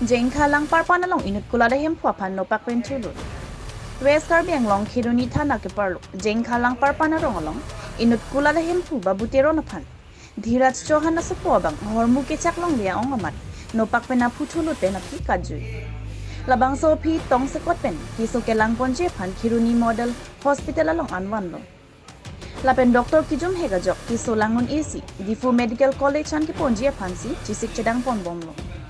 Jengka lang parpana long inut kulada hem puapan no pakpen tulut. West Karbi ang long kiruni thana ke parlo. Jengka lang parpana rong along inut kulada hem pu babutero na pan. Dhiraj Chauhan na supo bang hormu ke chaklong dia ong amat. No pakpen na putulut na pi kajui. Labang so pi tong sekot pen kiso ke lang ponje pan kiruni model hospital along anwan lo. Lapen doktor kijum hega jok kiso langon AC Difu Medical College an ke ponje pansi chisik chedang pon bom lo.